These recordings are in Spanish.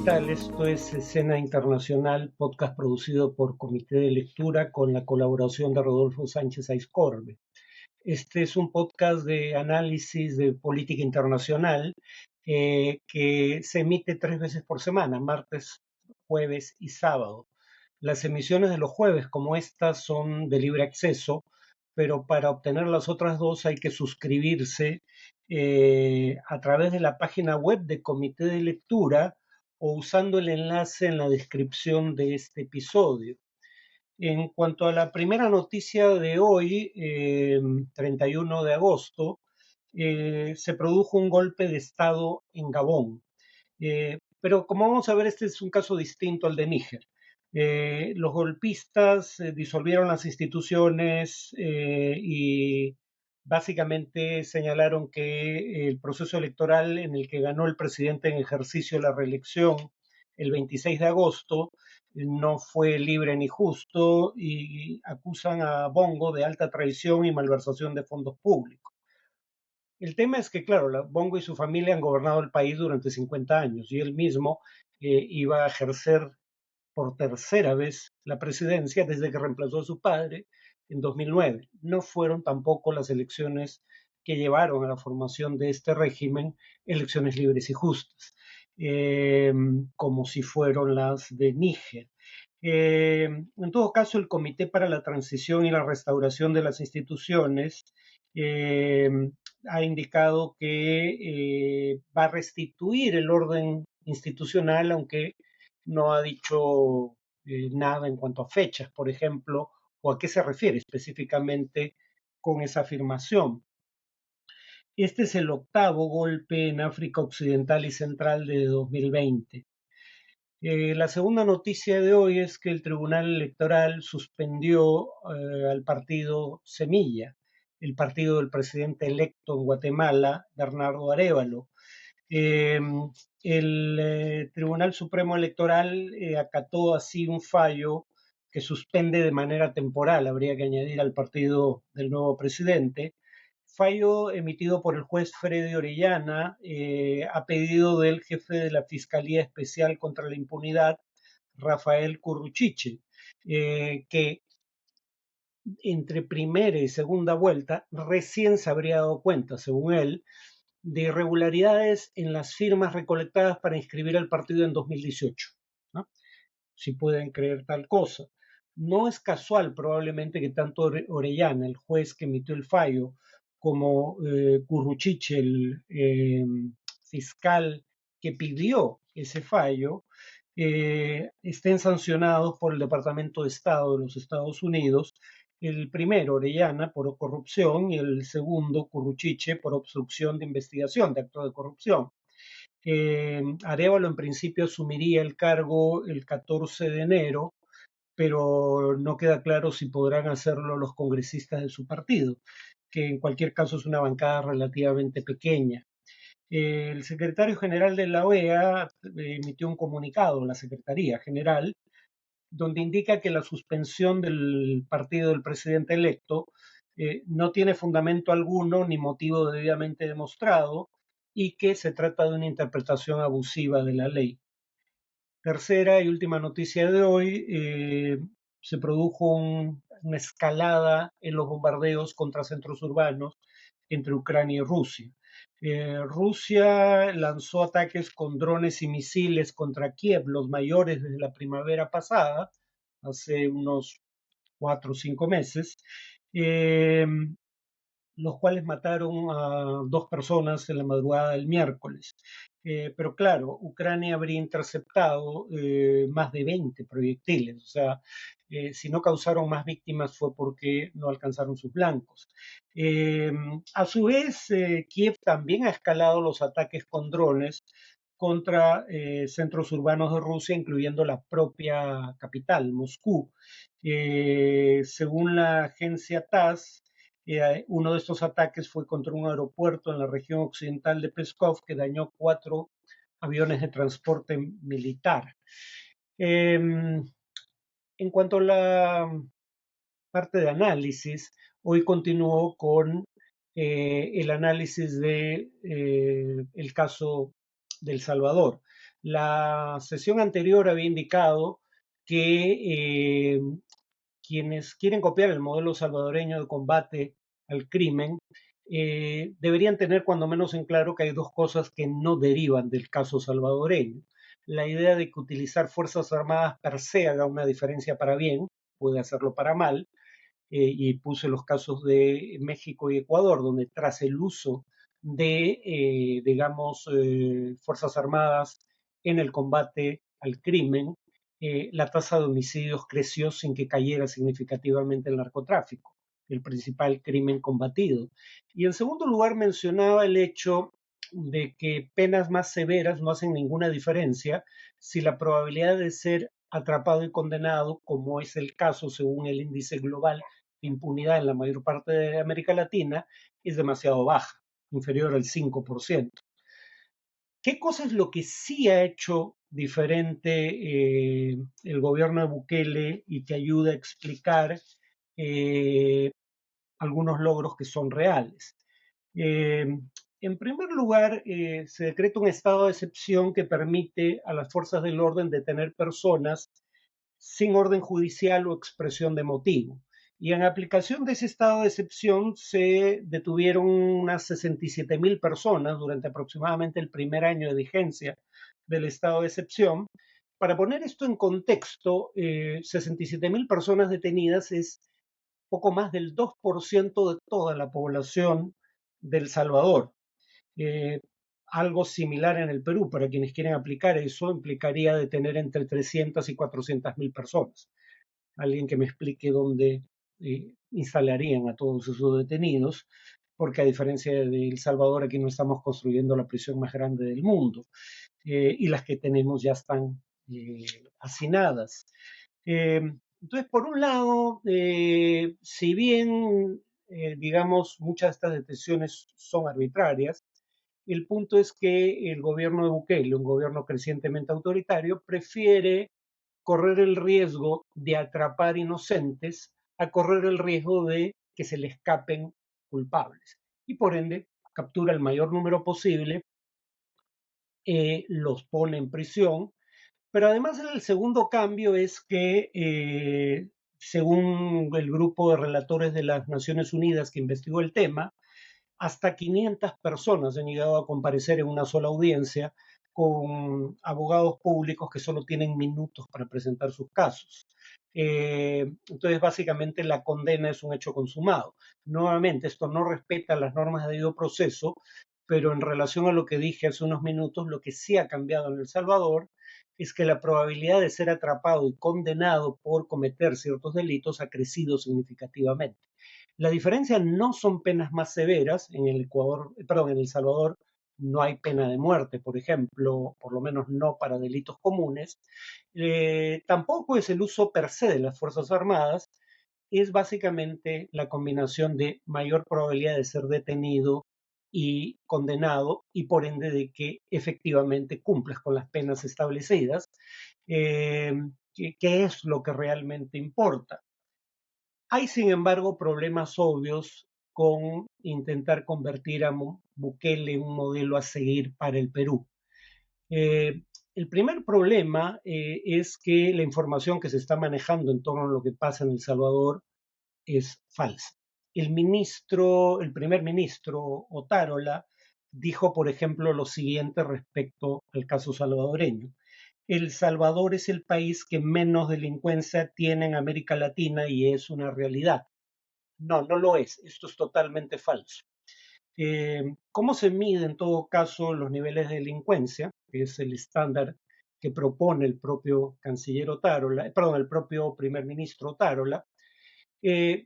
tal? Esto es Escena Internacional, podcast producido por Comité de Lectura con la colaboración de Rodolfo Sánchez Aizcorbe. Este es un podcast de análisis de política internacional que se emite 3 veces por semana, martes, jueves y sábado. Las emisiones de los jueves, como estas, son de libre acceso, pero para obtener las otras dos hay que suscribirse a través de la página web de Comité de Lectura o usando el enlace en la descripción de este episodio. En cuanto a la primera noticia de hoy, 31 de agosto, se produjo un golpe de Estado en Gabón. Pero como vamos a ver, este es un caso distinto al de Níger. Los golpistas disolvieron las instituciones y básicamente señalaron que el proceso electoral en el que ganó el presidente en ejercicio la reelección el 26 de agosto no fue libre ni justo y acusan a Bongo de alta traición y malversación de fondos públicos. El tema es que, claro, Bongo y su familia han gobernado el país durante 50 años y él mismo iba a ejercer por tercera vez la presidencia desde que reemplazó a su padre en 2009. No fueron tampoco las elecciones que llevaron a la formación de este régimen elecciones libres y justas, como si fueron las de Níger. En todo caso, el Comité para la Transición y la Restauración de las Instituciones eh, ha indicado que va a restituir el orden institucional, aunque no ha dicho nada en cuanto a fechas, por ejemplo, o a qué se refiere específicamente con esa afirmación. Este es el octavo golpe en África Occidental y Central de 2020. La segunda noticia de hoy es que el Tribunal Electoral suspendió al partido Semilla, el partido del presidente electo en Guatemala, Bernardo Arévalo. Eh, el Tribunal Supremo Electoral acató así un fallo que suspende de manera temporal, habría que añadir, al partido del nuevo presidente. Fallo emitido por el juez Freddy Orellana a pedido del jefe de la Fiscalía Especial contra la Impunidad, Rafael Curruchiche, que entre primera y segunda vuelta recién se habría dado cuenta, según él, de irregularidades en las firmas recolectadas para inscribir al partido en 2018, ¿no? Si pueden creer tal cosa. No es casual probablemente que tanto Orellana, el juez que emitió el fallo, como Curruchiche, el fiscal que pidió ese fallo, estén sancionados por el Departamento de Estado de los Estados Unidos. El primero, Orellana, por corrupción, y el segundo, Curruchiche, por obstrucción de investigación, de acto de corrupción. Arévalo en principio asumiría el cargo el 14 de enero, pero no queda claro si podrán hacerlo los congresistas de su partido, que en cualquier caso es una bancada relativamente pequeña. El secretario general de la OEA emitió un comunicado, la Secretaría General, donde indica que la suspensión del partido del presidente electo no tiene fundamento alguno ni motivo debidamente demostrado y que se trata de una interpretación abusiva de la ley. Tercera y última noticia de hoy, se produjo una escalada en los bombardeos contra centros urbanos entre Ucrania y Rusia. Rusia lanzó ataques con drones y misiles contra Kiev, los mayores desde la primavera pasada, hace unos 4 o 5 meses, eh, los cuales mataron a 2 personas en la madrugada del miércoles. Pero claro, Ucrania habría interceptado más de 20 proyectiles, o sea, si no causaron más víctimas fue porque no alcanzaron sus blancos. A su vez, Kiev también ha escalado los ataques con drones contra centros urbanos de Rusia, incluyendo la propia capital, Moscú. Según la agencia TASS, uno de estos ataques fue contra un aeropuerto en la región occidental de Pskov que dañó 4 aviones de transporte militar. En cuanto a la parte de análisis, hoy continuó con el análisis de el caso de El Salvador. La sesión anterior había indicado que quienes quieren copiar el modelo salvadoreño de combate al crimen deberían tener cuando menos en claro que hay dos cosas que no derivan del caso salvadoreño. La idea de que utilizar Fuerzas Armadas per se haga una diferencia para bien, puede hacerlo para mal, y puse los casos de México y Ecuador, donde tras el uso de, digamos, Fuerzas Armadas en el combate al crimen, la tasa de homicidios creció sin que cayera significativamente el narcotráfico, el principal crimen combatido. Y en segundo lugar mencionaba el hecho de que penas más severas no hacen ninguna diferencia si la probabilidad de ser atrapado y condenado, como es el caso según el índice global impunidad en la mayor parte de América Latina es demasiado baja, inferior al 5%. ¿Qué cosa es lo que sí ha hecho diferente el gobierno de Bukele y que ayuda a explicar eh, algunos logros que son reales? Eh, en primer lugar, se decreta un estado de excepción que permite a las fuerzas del orden detener personas sin orden judicial o expresión de motivo. Y en aplicación de ese estado de excepción se detuvieron unas 67.000 personas durante aproximadamente el primer año de vigencia del estado de excepción. Para poner esto en contexto, 67.000 personas detenidas es poco más del 2% de toda la población del Salvador. Eh, Algo similar en el Perú, para quienes quieren aplicar eso, implicaría detener entre 300 y 400.000 personas. Alguien que me explique dónde instalarían a todos esos detenidos, porque a diferencia de El Salvador, aquí no estamos construyendo la prisión más grande del mundo, y las que tenemos ya están hacinadas. Entonces, por un lado, si bien, digamos, muchas de estas detenciones son arbitrarias, el punto es que el gobierno de Bukele, un gobierno crecientemente autoritario, prefiere correr el riesgo de atrapar inocentes a correr el riesgo de que se le escapen culpables. Y por ende, captura el mayor número posible, los pone en prisión. Pero además el segundo cambio es que, según el grupo de relatores de las Naciones Unidas que investigó el tema, hasta 500 personas han llegado a comparecer en una sola audiencia con abogados públicos que solo tienen minutos para presentar sus casos. Entonces, básicamente, la condena es un hecho consumado. Nuevamente, esto no respeta las normas de debido proceso, pero en relación a lo que dije hace unos minutos, lo que sí ha cambiado en El Salvador es que la probabilidad de ser atrapado y condenado por cometer ciertos delitos ha crecido significativamente. La diferencia no son penas más severas. En el Ecuador, perdón, en El Salvador no hay pena de muerte, por ejemplo, por lo menos no para delitos comunes. Tampoco es el uso per se de las Fuerzas Armadas, es básicamente la combinación de mayor probabilidad de ser detenido y condenado y por ende de que efectivamente cumplas con las penas establecidas, eh, que es lo que realmente importa. Hay, sin embargo, problemas obvios con intentar convertir a Bukele en un modelo a seguir para el Perú. El primer problema es que la información que se está manejando en torno a lo que pasa en El Salvador es falsa. El primer ministro Otárola dijo, por ejemplo, lo siguiente respecto al caso salvadoreño. El Salvador es el país que menos delincuencia tiene en América Latina y es una realidad. No, no lo es. Esto es totalmente falso. ¿Cómo se mide en todo caso los niveles de delincuencia? Que es el estándar que propone el propio canciller Otárola, perdón, el propio primer ministro Otárola.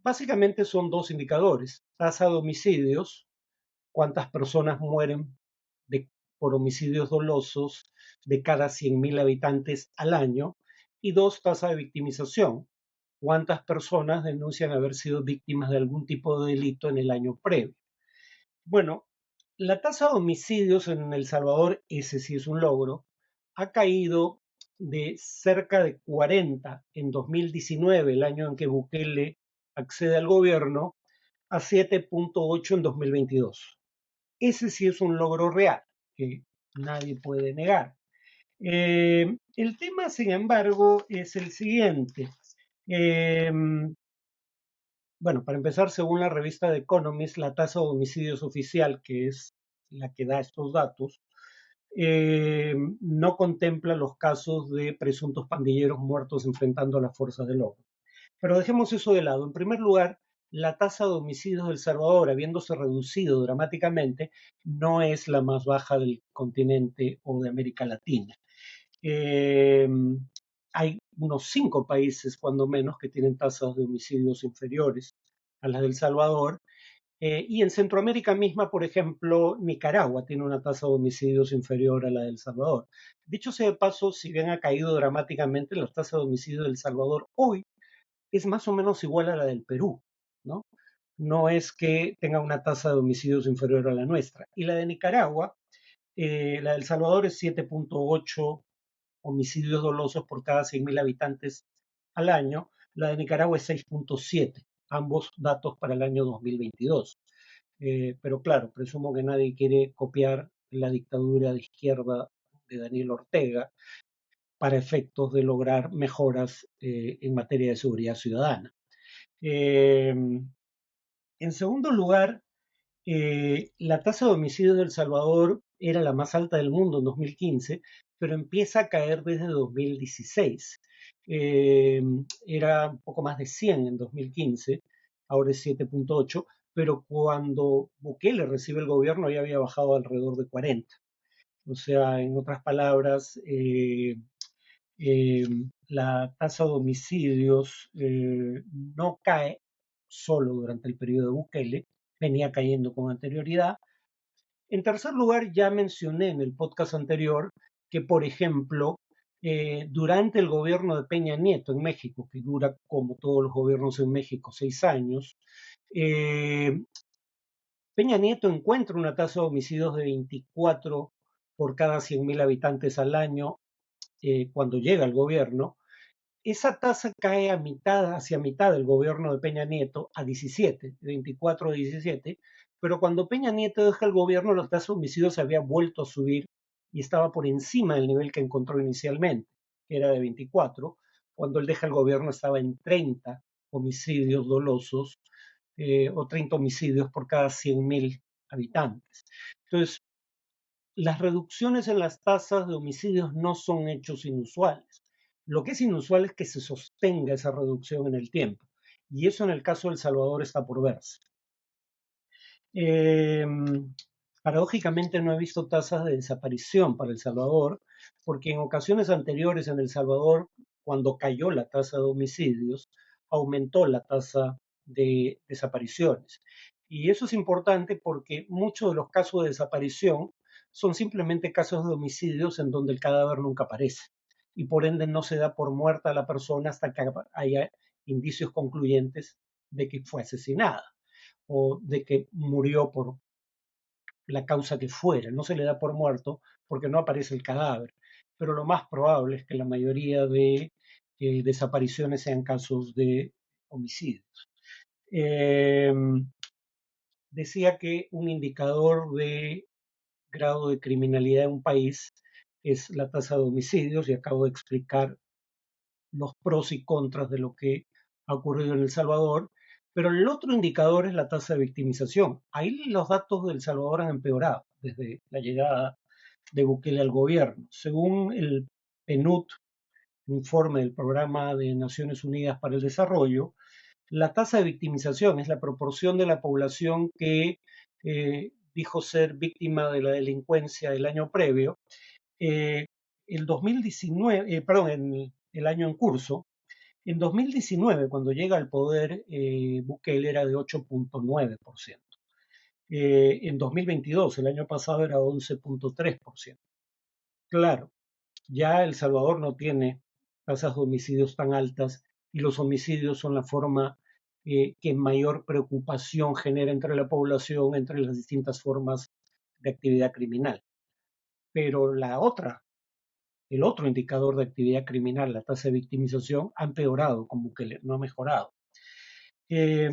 Básicamente son dos indicadores: tasa de homicidios, cuántas personas mueren de, por homicidios dolosos de cada 100.000 habitantes al año, y dos, tasa de victimización, cuántas personas denuncian haber sido víctimas de algún tipo de delito en el año previo. Bueno, la tasa de homicidios en El Salvador, ese sí es un logro, ha caído de cerca de 40 en 2019, el año en que Bukele accede al gobierno, a 7.8 en 2022. Ese sí es un logro real, que nadie puede negar. El tema, sin embargo, es el siguiente. Eh, bueno, para empezar, según la revista The Economist, la tasa de homicidios oficial, que es la que da estos datos, no contempla los casos de presuntos pandilleros muertos enfrentando a las fuerzas del orden. Pero dejemos eso de lado. En primer lugar, la tasa de homicidios de El Salvador, habiéndose reducido dramáticamente, no es la más baja del continente o de América Latina. Eh, Hay unos 5 países, cuando menos, que tienen tasas de homicidios inferiores a las de El Salvador. Y en Centroamérica misma, por ejemplo, Nicaragua tiene una tasa de homicidios inferior a la de El Salvador. Dicho sea de paso, si bien ha caído dramáticamente, la tasa de homicidios de El Salvador hoy es más o menos igual a la del Perú, ¿no? No es que tenga una tasa de homicidios inferior a la nuestra. Y la de Nicaragua, la de El Salvador es 7.8 homicidios dolosos por cada 100.000 habitantes al año. La de Nicaragua es 6.7, ambos datos para el año 2022. Pero claro, presumo que nadie quiere copiar la dictadura de izquierda de Daniel Ortega para efectos de lograr mejoras en materia de seguridad ciudadana. Eh, en segundo lugar, la tasa de homicidios de El Salvador era la más alta del mundo en 2015, pero empieza a caer desde 2016. Eh, Era un poco más de 100 en 2015, ahora es 7.8, pero cuando Bukele recibe el gobierno ya había bajado alrededor de 40. O sea, en otras palabras, eh, la tasa de homicidios no cae solo durante el periodo de Bukele, venía cayendo con anterioridad. En tercer lugar, ya mencioné en el podcast anterior que, por ejemplo, durante el gobierno de Peña Nieto en México, que dura como todos los gobiernos en México 6 años, eh, Peña Nieto encuentra una tasa de homicidios de 24 por cada 100.000 habitantes al año cuando llega al gobierno. Esa tasa cae a mitad, hacia mitad del gobierno de Peña Nieto a 17, 24 a 17, pero cuando Peña Nieto deja el gobierno, la tasa de homicidios se había vuelto a subir y estaba por encima del nivel que encontró inicialmente, que era de 24. Cuando él deja el gobierno estaba en 30 homicidios dolosos o 30 homicidios por cada 100.000 habitantes. Entonces, las reducciones en las tasas de homicidios no son hechos inusuales. Lo que es inusual es que se sostenga esa reducción en el tiempo. Y eso en el caso de El Salvador está por verse. Eh, Paradójicamente no he visto tasas de desaparición para El Salvador, porque en ocasiones anteriores en El Salvador, cuando cayó la tasa de homicidios, aumentó la tasa de desapariciones. Y eso es importante porque muchos de los casos de desaparición son simplemente casos de homicidios en donde el cadáver nunca aparece y por ende no se da por muerta a la persona hasta que haya indicios concluyentes de que fue asesinada o de que murió por la causa que fuera. No se le da por muerto porque no aparece el cadáver. Pero lo más probable es que la mayoría de desapariciones sean casos de homicidios. Eh, Decía que un indicador de grado de criminalidad en un país es la tasa de homicidios y acabo de explicar los pros y contras de lo que ha ocurrido en El Salvador, pero el otro indicador es la tasa de victimización. Ahí los datos de El Salvador han empeorado desde la llegada de Bukele al gobierno. Según el PNUD, informe del Programa de Naciones Unidas para el Desarrollo, la tasa de victimización es la proporción de la población que dijo ser víctima de la delincuencia el año previo. Eh, el 2019, perdón, en el año en curso, en 2019, cuando llega al poder, Bukele era de 8.9%. En 2022, el año pasado, era 11.3%. Claro, ya El Salvador no tiene tasas de homicidios tan altas y los homicidios son la forma que mayor preocupación genera entre la población, entre las distintas formas de actividad criminal. Pero el otro indicador de actividad criminal, la tasa de victimización, ha empeorado con Bukele, no ha mejorado. Eh,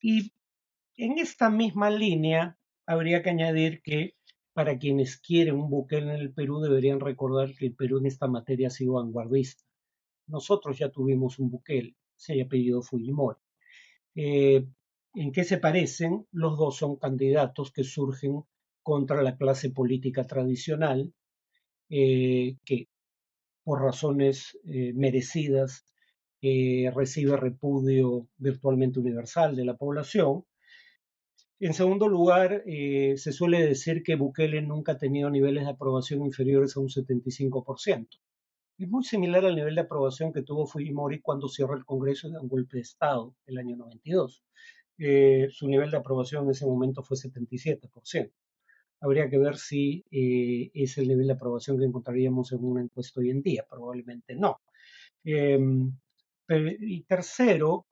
y en esta misma línea habría que añadir que para quienes quieren un Bukele en el Perú deberían recordar que el Perú en esta materia ha sido vanguardista. Nosotros ya tuvimos un Bukele, se haya apellido Fujimori. Eh, ¿En qué se parecen? Los dos son candidatos que surgen contra la clase política tradicional, que por razones merecidas recibe repudio virtualmente universal de la población. En segundo lugar, se suele decir que Bukele nunca ha tenido niveles de aprobación inferiores a un 75%. Es muy similar al nivel de aprobación que tuvo Fujimori cuando cierra el Congreso y da un golpe de Estado el año 92. Su nivel de aprobación en ese momento fue 77%. Habría que ver si es el nivel de aprobación que encontraríamos en una encuesta hoy en día. Probablemente no. Eh, y tercero,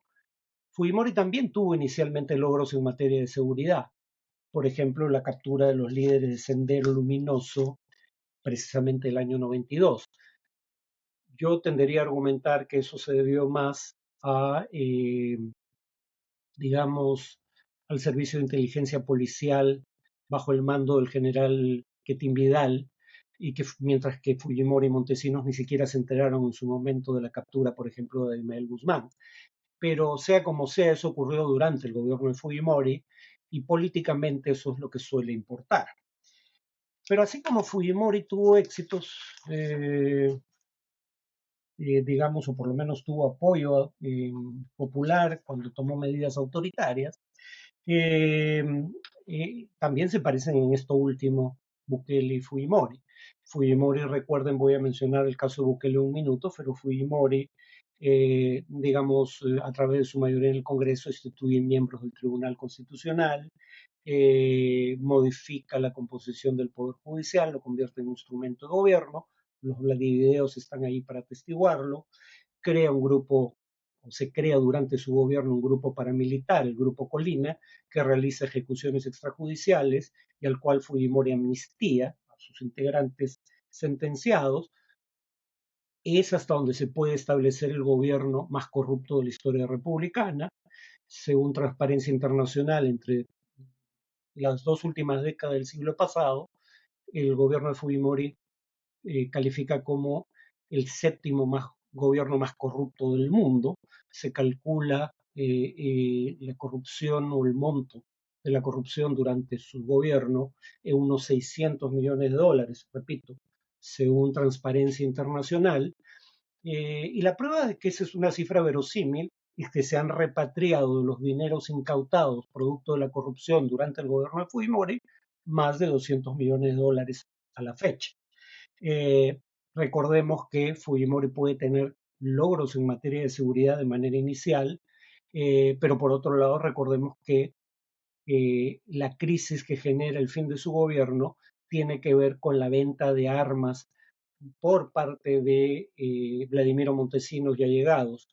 Fujimori también tuvo inicialmente logros en materia de seguridad. Por ejemplo, la captura de los líderes de Sendero Luminoso, precisamente el año 92. Yo tendería a argumentar que eso se debió más a, digamos, al servicio de inteligencia policial bajo el mando del general Quetín Vidal, y que mientras que Fujimori y Montesinos ni siquiera se enteraron en su momento de la captura, por ejemplo, de Ismael Guzmán. Pero sea como sea, eso ocurrió durante el gobierno de Fujimori y políticamente eso es lo que suele importar. Pero así como Fujimori tuvo éxitos, digamos, o por lo menos tuvo apoyo popular cuando tomó medidas autoritarias, eh, también se parecen en esto último Bukele y Fujimori. Fujimori, recuerden, voy a mencionar el caso de Bukele un minuto, pero Fujimori, digamos, a través de su mayoría en el Congreso, instituye miembros del Tribunal Constitucional, modifica la composición del Poder Judicial, lo convierte en un instrumento de gobierno, los Vladivideos están ahí para atestiguarlo, crea un grupo, o se crea durante su gobierno un grupo paramilitar, el Grupo Colina, que realiza ejecuciones extrajudiciales y al cual Fujimori amnistía a sus integrantes sentenciados. Es hasta donde se puede establecer el gobierno más corrupto de la historia republicana, según Transparencia Internacional, entre las dos últimas décadas del siglo pasado, el gobierno de Fujimori califica como el séptimo gobierno más corrupto del mundo. Se calcula la corrupción o el monto de la corrupción durante su gobierno en unos 600 millones de dólares, repito, según Transparencia Internacional. Y la prueba de que esa es una cifra verosímil es que se han repatriado los dineros incautados producto de la corrupción durante el gobierno de Fujimori más de 200 millones de dólares a la fecha. Eh, Recordemos que Fujimori puede tener logros en materia de seguridad de manera inicial, pero por otro lado recordemos que la crisis que genera el fin de su gobierno tiene que ver con la venta de armas por parte de Vladimiro Montesinos y allegados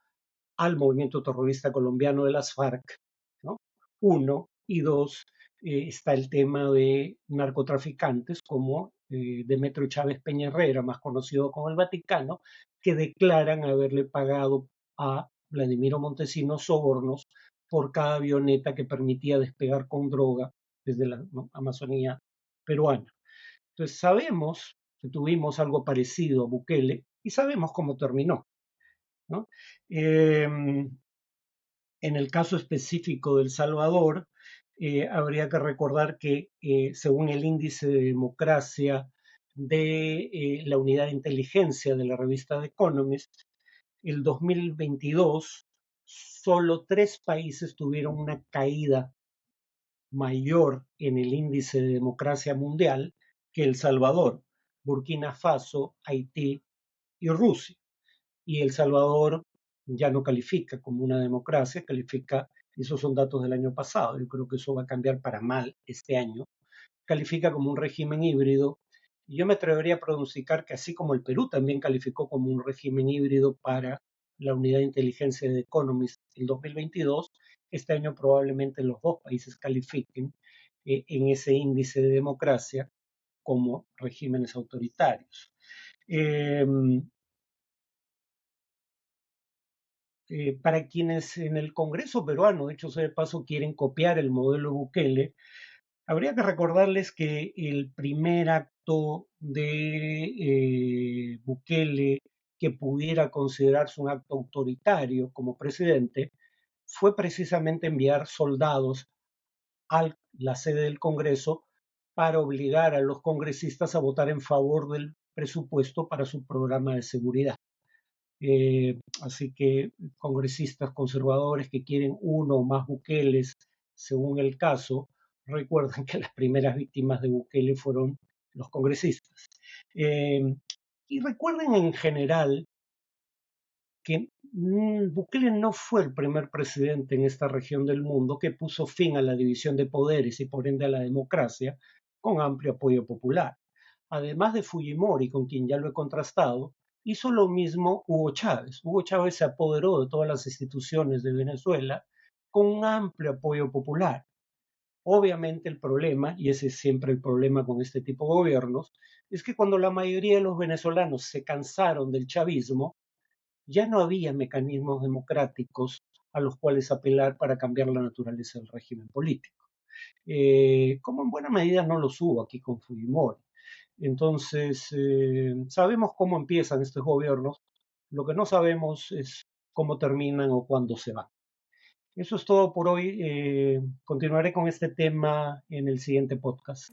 al movimiento terrorista colombiano de las FARC, ¿no? Uno, y dos, está el tema de narcotraficantes como Demetrio Chávez Peña Herrera, más conocido como el Vaticano, que declaran haberle pagado a Vladimiro Montesinos sobornos por cada avioneta que permitía despegar con droga desde la Amazonía peruana. Entonces sabemos que tuvimos algo parecido a Bukele y sabemos cómo terminó, ¿no? En el caso específico de El Salvador, habría que recordar que según el índice de democracia de la unidad de inteligencia de la revista The Economist, el 2022 solo 3 países tuvieron una caída mayor en el índice de democracia mundial que El Salvador, Burkina Faso, Haití y Rusia. Y El Salvador ya no califica como una democracia, califica, esos son datos del año pasado, yo creo que eso va a cambiar para mal este año, califica como un régimen híbrido. Y yo me atrevería a pronosticar que así como el Perú también calificó como un régimen híbrido para la unidad de inteligencia de Economist en 2022, este año probablemente los dos países califiquen en ese índice de democracia como regímenes autoritarios. Eh, para quienes en el Congreso peruano, de hecho sea de paso, quieren copiar el modelo Bukele, Habría que recordarles que el primer acto de Bukele que pudiera considerarse un acto autoritario como presidente fue precisamente enviar soldados a la sede del Congreso para obligar a los congresistas a votar en favor del presupuesto para su programa de seguridad. Así que congresistas conservadores que quieren uno o más Bukeles, según el caso, recuerdan que las primeras víctimas de Bukele fueron los congresistas. Eh, y recuerden en general que Bukele no fue el primer presidente en esta región del mundo que puso fin a la división de poderes y por ende a la democracia con amplio apoyo popular. Además de Fujimori, con quien ya lo he contrastado, hizo lo mismo Hugo Chávez. Hugo Chávez se apoderó de todas las instituciones de Venezuela con un amplio apoyo popular. Obviamente el problema, y ese es siempre el problema con este tipo de gobiernos, es que cuando la mayoría de los venezolanos se cansaron del chavismo, ya no había mecanismos democráticos a los cuales apelar para cambiar la naturaleza del régimen político. Como en buena medida no los hubo aquí con Fujimori. Entonces, sabemos cómo empiezan estos gobiernos, lo que no sabemos es cómo terminan o cuándo se van. Eso es todo por hoy. Continuaré con este tema en el siguiente podcast.